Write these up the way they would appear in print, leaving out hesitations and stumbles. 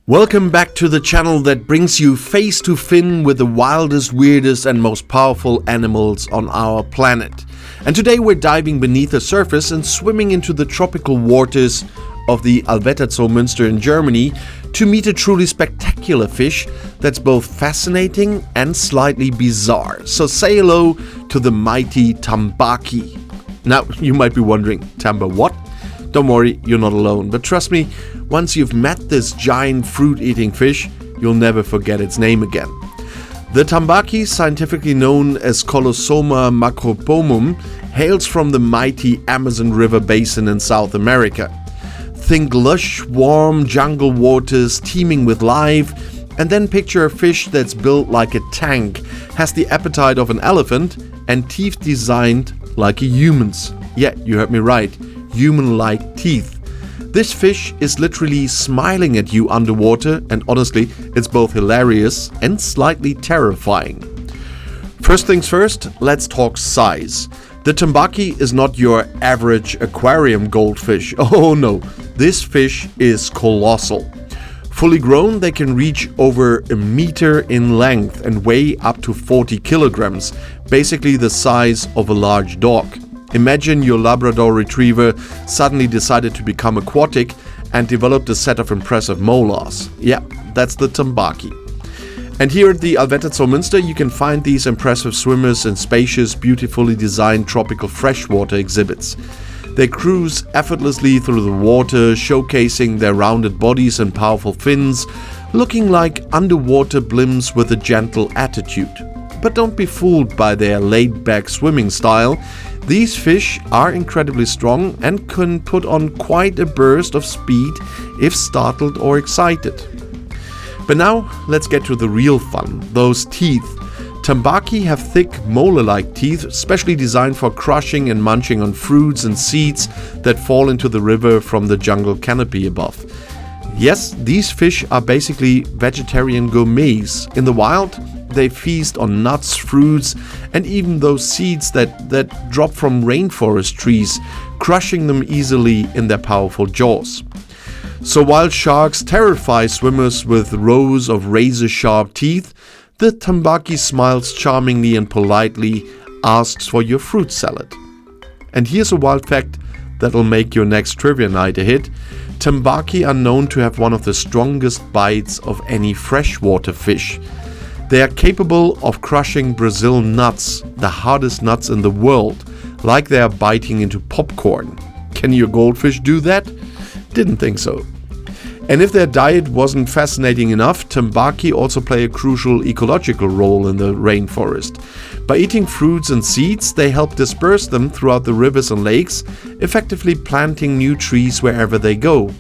Welcome back to the channel that brings you face to fin with the wildest, weirdest and most powerful animals on our planet. And today we're diving beneath the surface and swimming into the tropical waters of the Allwetter Zoo Münster in Germany to meet a truly spectacular fish that's both fascinating and slightly bizarre. So say hello to the mighty Tambaqui. Now you might be wondering, Tamba what? Don't worry, you're not alone, but trust me, once you've met this giant fruit-eating fish, you'll never forget its name again. The Tambaqui, scientifically known as Colossoma macropomum, hails from the mighty Amazon River basin in South America. Think lush, warm jungle waters teeming with life, and then picture a fish that's built like a tank, has the appetite of an elephant, and teeth designed like a human's. Yeah, you heard me right. Human-like teeth. This fish is literally smiling at you underwater, and honestly, it's both hilarious and slightly terrifying. First things first, let's talk size. The Tambaqui is not your average aquarium goldfish. Oh no, this fish is colossal. Fully grown, they can reach over a meter in length and weigh up to 40 kilograms, basically the size of a large dog. Imagine your Labrador retriever suddenly decided to become aquatic and developed a set of impressive molars. Yeah, that's the Tambaqui. And here at the Allwetter Zoo Münster you can find these impressive swimmers in spacious, beautifully designed tropical freshwater exhibits. They cruise effortlessly through the water, showcasing their rounded bodies and powerful fins, looking like underwater blimps with a gentle attitude. But don't be fooled by their laid-back swimming style. These fish are incredibly strong and can put on quite a burst of speed if startled or excited. But now let's get to the real fun, those teeth. Tambaqui have thick molar-like teeth, specially designed for crushing and munching on fruits and seeds that fall into the river from the jungle canopy above. Yes, these fish are basically vegetarian gourmets. In the wild, they feast on nuts, fruits, and even those seeds that drop from rainforest trees, crushing them easily in their powerful jaws. So while sharks terrify swimmers with rows of razor-sharp teeth, the Tambaqui smiles charmingly and politely asks for your fruit salad. And here's a wild fact that'll make your next trivia night a hit. Tambaqui are known to have one of the strongest bites of any freshwater fish. They are capable of crushing Brazil nuts, the hardest nuts in the world, like they are biting into popcorn. Can your goldfish do that? Didn't think so. And if their diet wasn't fascinating enough, Tambaqui also play a crucial ecological role in the rainforest. By eating fruits and seeds, they help disperse them throughout the rivers and lakes, effectively planting new trees wherever they go.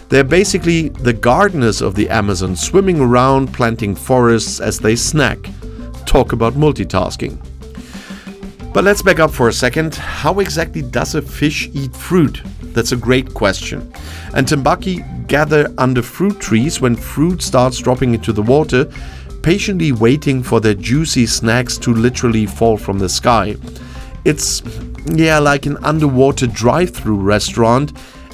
They're basically the gardeners of the Amazon, swimming around, planting forests as they snack. Talk about multitasking. But let's back up for a second. How exactly does a fish eat fruit? That's a great question. And Tambaqui gather under fruit trees when fruit starts dropping into the water, patiently waiting for their juicy snacks to literally fall from the sky. It's, like an underwater drive-through restaurant,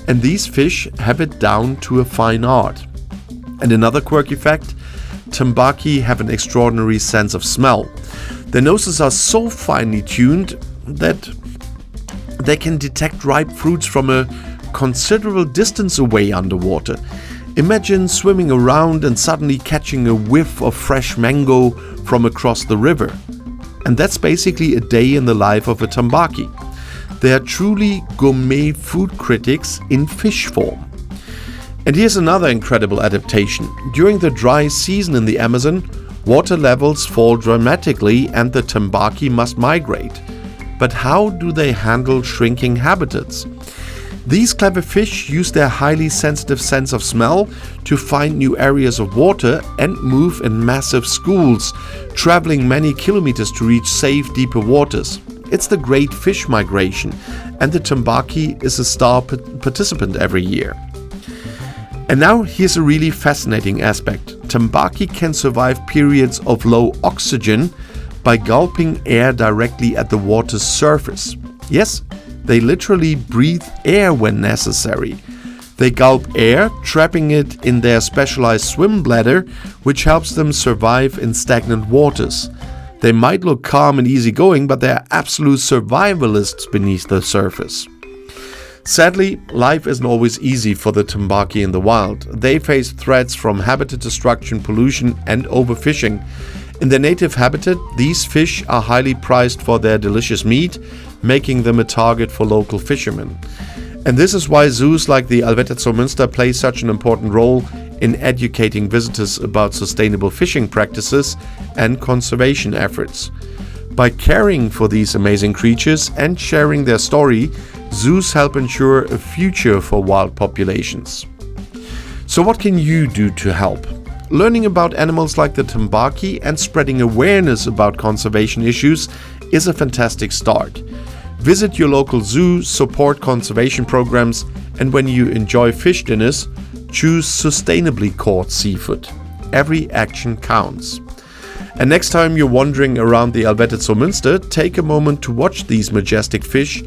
and these fish have it down to a fine art. And another quirky fact, Tambaqui have an extraordinary sense of smell. Their noses are so finely tuned that they can detect ripe fruits from a considerable distance away underwater. Imagine swimming around and suddenly catching a whiff of fresh mango from across the river. And that's basically a day in the life of a Tambaqui. They are truly gourmet food critics in fish form. And here's another incredible adaptation. During the dry season in the Amazon, water levels fall dramatically and the Tambaqui must migrate. But how do they handle shrinking habitats? These clever fish use their highly sensitive sense of smell to find new areas of water and move in massive schools, traveling many kilometers to reach safe, deeper waters. It's the Great Fish Migration, and the Tambaqui is a star participant every year. And now here's a really fascinating aspect. Tambaqui can survive periods of low oxygen by gulping air directly at the water's surface. Yes, they literally breathe air when necessary. They gulp air, trapping it in their specialized swim bladder, which helps them survive in stagnant waters. They might look calm and easygoing, but they are absolute survivalists beneath the surface. Sadly, life isn't always easy for the Tambaqui in the wild. They face threats from habitat destruction, pollution, and overfishing. In their native habitat, these fish are highly prized for their delicious meat, making them a target for local fishermen. And this is why zoos like the Allwetter Zoo Münster play such an important role in educating visitors about sustainable fishing practices and conservation efforts. By caring for these amazing creatures and sharing their story, zoos help ensure a future for wild populations. So what can you do to help? Learning about animals like the Tambaqui and spreading awareness about conservation issues is a fantastic start. Visit your local zoo, support conservation programs, and when you enjoy fish dinners, choose sustainably caught seafood. Every action counts. And next time you're wandering around the Allwetter Zoo Münster, take a moment to watch these majestic fish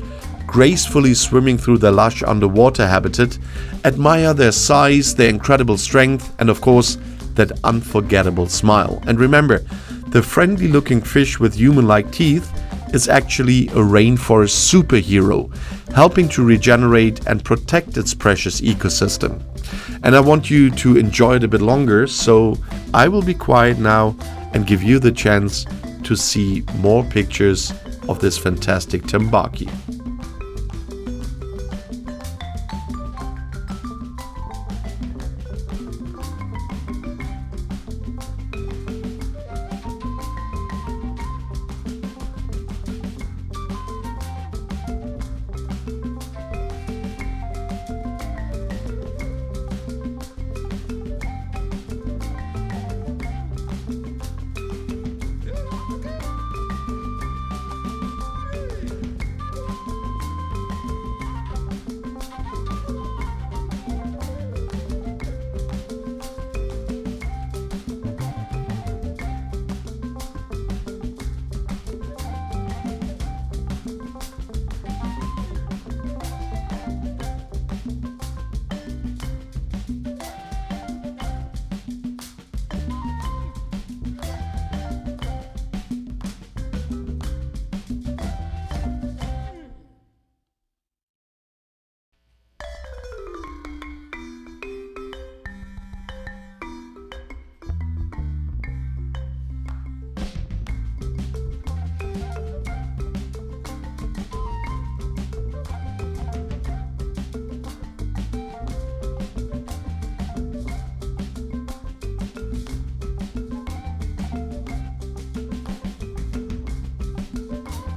gracefully swimming through their lush underwater habitat, admire their size, their incredible strength, and of course, that unforgettable smile. And remember, the friendly-looking fish with human-like teeth is actually a rainforest superhero, helping to regenerate and protect its precious ecosystem. And I want you to enjoy it a bit longer, so I will be quiet now and give you the chance to see more pictures of this fantastic Tambaqui.